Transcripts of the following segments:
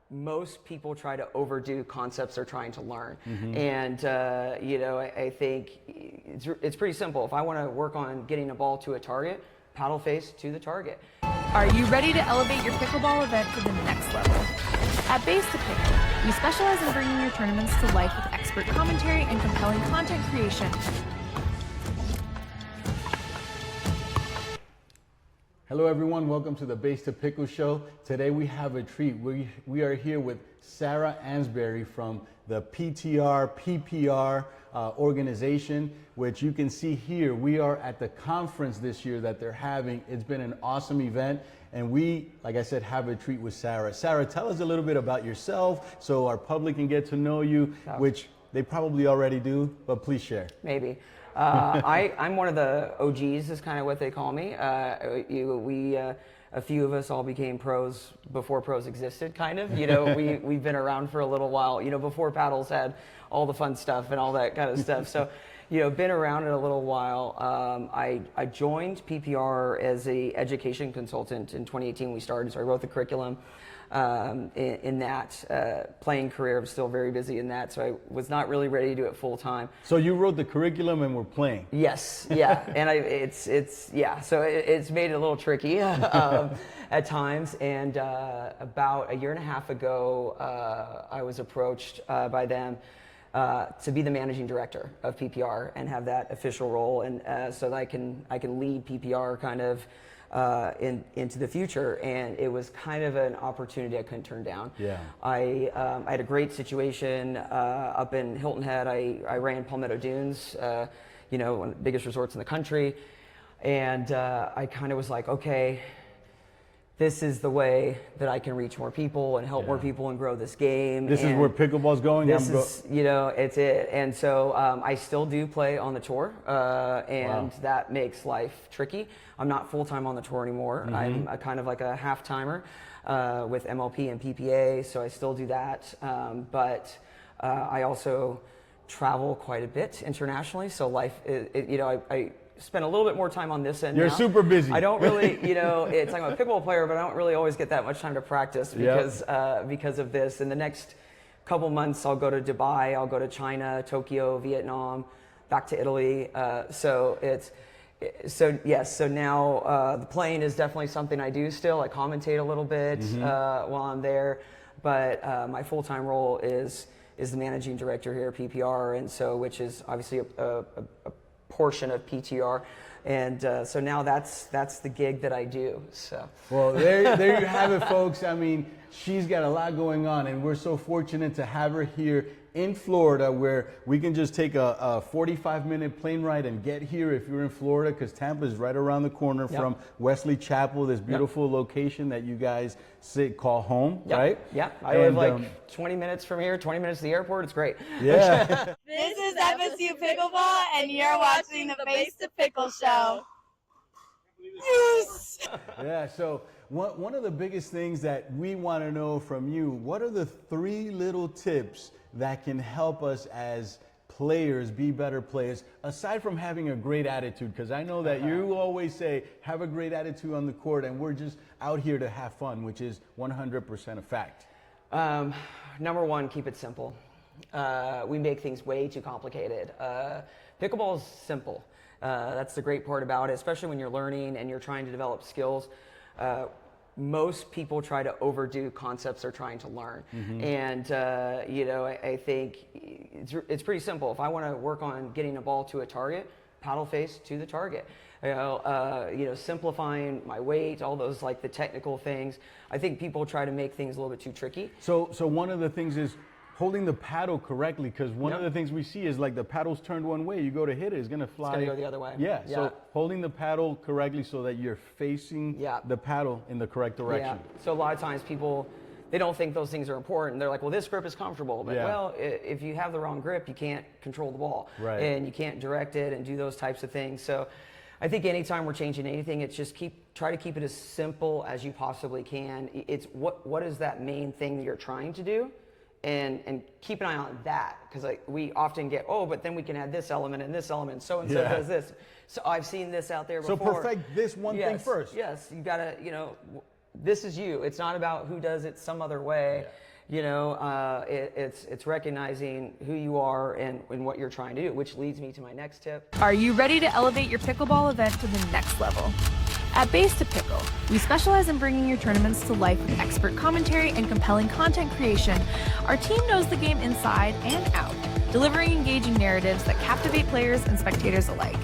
most people try to overdo concepts they're trying to learn. And, I think it's pretty simple. If I want to work on getting a ball to a target, paddle face to the target. Are you ready to elevate your pickleball event to the next level? At Base to Pickle, we specialize in bringing your tournaments to life with expert commentary and compelling content creation. Hello everyone, welcome to the Base to Pickle show. Today we have a treat. We are here with Sarah Ansboury from the PPR organization, which you can see here. We are at the conference this year that they're having. It's been an awesome event, and we, like I said, have a treat with Sarah. Sarah, tell us a little bit about yourself so our public can get to know you, which they probably already do, but please share. Maybe. I'm one of the OGs, is kind of what they call me. A few of us all became pros before pros existed, kind of. We've been around for a little while, before paddles had all the fun stuff and all that kind of stuff. So, been around it a little while. I joined PPR as a education consultant in 2018. We started, so I wrote the curriculum. In that playing career, I'm still very busy in that, so I was not really ready to do it full time. So you wrote the curriculum and we're playing. Yes, yeah, and so it's made it a little tricky at times. And about a year and a half ago, I was approached by them to be the managing director of PPR and have that official role, and so that I can lead PPR kind of into the future. And it was kind of an opportunity I couldn't turn down. Yeah. I had a great situation up in Hilton Head. I ran Palmetto Dunes, one of the biggest resorts in the country, and I kind of was like, okay, this is the way that I can reach more people and help more people and grow this game. This is where pickleball's going. It's it. And so I still do play on the tour, and that makes life tricky. I'm not full-time on the tour anymore. I'm kind of like a half-timer with MLP and PPA, so I still do that. But I also travel quite a bit internationally, so life, I spend a little bit more time on this end. You're now. Super busy. I don't really, it's like I'm a pickleball player, but I don't really always get that much time to practice because of this. In the next couple months, I'll go to Dubai, I'll go to China, Tokyo, Vietnam, back to Italy. So now the playing is definitely something I do still. I commentate a little bit while I'm there, but my full-time role is the managing director here at PPR, and so which is obviously a portion of PTR, and so now that's the gig that I do. So well, there you have it, folks. I mean, she's got a lot going on, and we're so fortunate to have her here in Florida, where we can just take a 45-minute plane ride and get here if you're in Florida, because Tampa is right around the corner from Wesley Chapel, this beautiful location that you guys call home, right? Yeah, I live like 20 minutes from here, 20 minutes to the airport. It's great. Yeah. This is FSU Pickleball, and you're watching the Base to Pickle show. Yes! Yeah, so one of the biggest things that we want to know from you, what are the 3 little tips that can help us as players be better players, aside from having a great attitude? Because I know that you always say, have a great attitude on the court, and we're just out here to have fun, which is 100% a fact. Number 1, keep it simple. We make things way too complicated. Pickleball is simple. That's the great part about it, especially when you're learning and you're trying to develop skills. Most people try to overdo concepts they're trying to learn. And, I think it's pretty simple. If I want to work on getting a ball to a target, paddle face to the target. Simplifying my weight, all those like the technical things. I think people try to make things a little bit too tricky. So one of the things is holding the paddle correctly, because one of the things we see is like the paddle's turned one way. You go to hit it, it's going to fly. It's going to go the other way. Yeah, so holding the paddle correctly so that you're facing the paddle in the correct direction. Yeah. So a lot of times people, they don't think those things are important. They're like, well, this grip is comfortable. But well, if you have the wrong grip, you can't control the ball. Right. And you can't direct it and do those types of things. So I think anytime we're changing anything, it's just try to keep it as simple as you possibly can. It's what is that main thing that you're trying to do? And keep an eye on that, because we often get, but then we can add this element and this element, so-and-so does this. So I've seen this out there before. So perfect this one thing first. Yes, you gotta, this is you. It's not about who does it some other way. It's recognizing who you are and what you're trying to do, which leads me to my next tip. Are you ready to elevate your pickleball event to the next level? At Base to Pickle, we specialize in bringing your tournaments to life with expert commentary and compelling content creation. Our team knows the game inside and out, delivering engaging narratives that captivate players and spectators alike.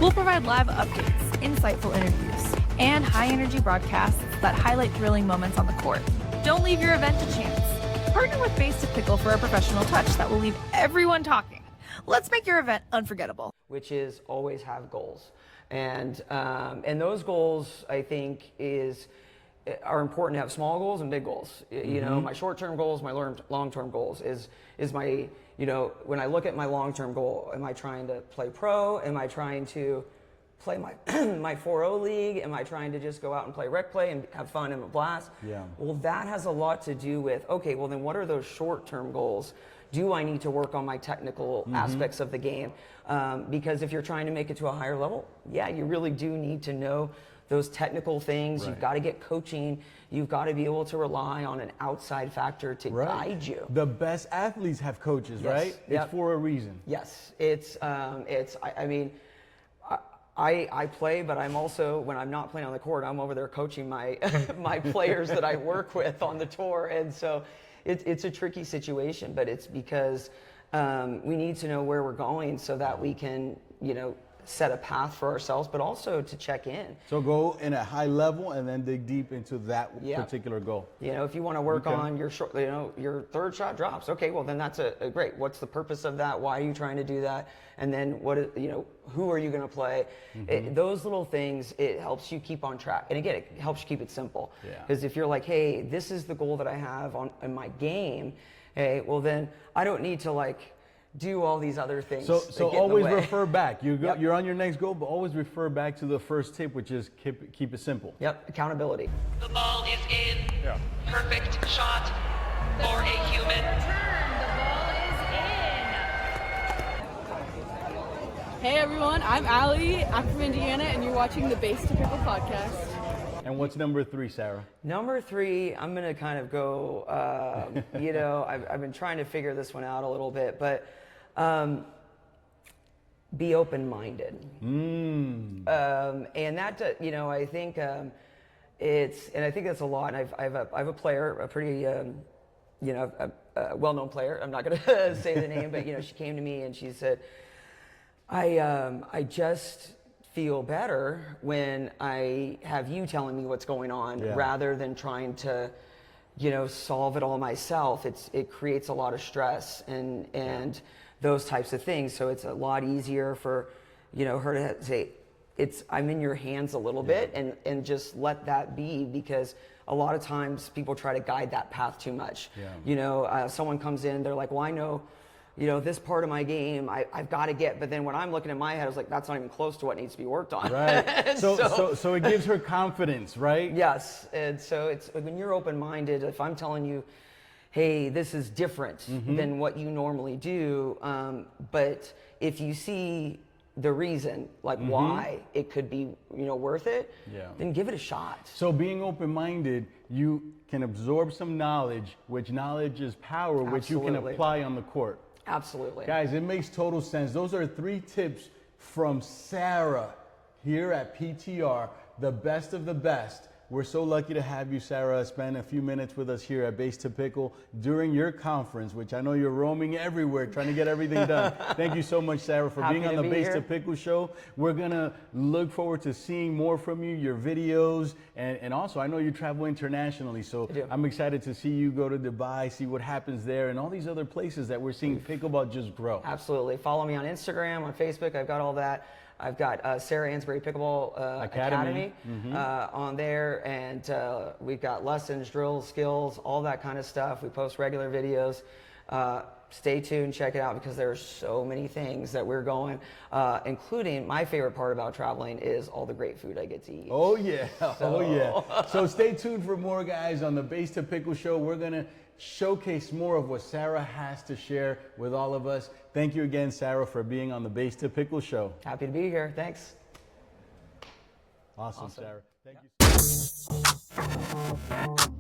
We'll provide live updates, insightful interviews, and high-energy broadcasts that highlight thrilling moments on the court. Don't leave your event to chance. Partner with Base to Pickle for a professional touch that will leave everyone talking. Let's make your event unforgettable. Which is always have goals. And those goals, I think, are important to have small goals and big goals. My short-term goals, my long-term goals is my, when I look at my long-term goal, am I trying to play pro? Am I trying to play my my 4-0 league? Am I trying to just go out and play rec play and have fun and a blast? Yeah. Well, that has a lot to do with, okay, well then what are those short-term goals? Do I need to work on my technical aspects of the game? Because if you're trying to make it to a higher level, yeah, you really do need to know those technical things. Right. You've got to get coaching. You've got to be able to rely on an outside factor to guide you. The best athletes have coaches, Yes. right? Yep. It's for a reason. Yes, I play, but I'm also, when I'm not playing on the court, I'm over there coaching my my players that I work with on the tour, and so it's a tricky situation, but it's because we need to know where we're going so that we can, set a path for ourselves, but also to check in. So go in a high level and then dig deep into that Yeah. particular goal. If you want to work Okay. on your short, your third shot drops. Okay, well then that's a great. What's the purpose of that? Why are you trying to do that? And then who are you going to play? Those little things, it helps you keep on track. And again, it helps you keep it simple. Yeah. Because if you're like, hey, this is the goal that I have in my game. Hey, well then I don't need to do all these other things. So that get in the always way. refer back. Yep. You're on your next goal, but always refer back to the first tip, which is keep it simple. Yep, accountability. The ball is in. Yeah. Perfect shot for a human. Hey everyone, I'm Allie. I'm from Indiana, and you're watching the Base to Pickle podcast. And what's number 3, Sarah? Number 3, I'm going to kind of go, I've been trying to figure this one out a little bit, but be open-minded. And that, I think I think that's a lot. And I have a player, a pretty, a well-known player. I'm not going to say the name, but, she came to me and she said, I just feel better when I have you telling me what's going on rather than trying to, solve it all myself. It creates a lot of stress and those types of things. So it's a lot easier for, her to say, I'm in your hands a little bit and just let that be, because a lot of times people try to guide that path too much. Someone comes in, they're like, well, I know, this part of my game I've got to get, but then when I'm looking at my head, I was like, that's not even close to what needs to be worked on. Right. So it gives her confidence, right? Yes. And so it's when you're open-minded, if I'm telling you, hey, this is different than what you normally do, but if you see the reason, why it could be, worth it, then give it a shot. So being open-minded, you can absorb some knowledge, which knowledge is power, which you can apply on the court. Absolutely. Guys, it makes total sense. Those are 3 tips from Sarah here at PTR, the best of the best. We're so lucky to have you, Sarah, spend a few minutes with us here at Base to Pickle during your conference, which I know you're roaming everywhere trying to get everything done. Thank you so much, Sarah, for being on the Base to Pickle show. We're going to look forward to seeing more from you, your videos, and also I know you travel internationally, so I'm excited to see you go to Dubai, see what happens there, and all these other places that we're seeing pickleball just grow. Absolutely. Follow me on Instagram, on Facebook. I've got all that. I've got Sarah Ansboury Pickleball Academy on there, and we've got lessons, drills, skills, all that kind of stuff. We post regular videos. Stay tuned, check it out, because there's so many things that we're going, including my favorite part about traveling is all the great food I get to eat. Oh yeah, oh yeah. So stay tuned for more, guys, on the Base to Pickle show. We're gonna showcase more of what Sarah has to share with all of us. Thank you again, Sarah, for being on the Base to Pickle show. Happy to be here. Thanks. Awesome. Sarah. Thank you.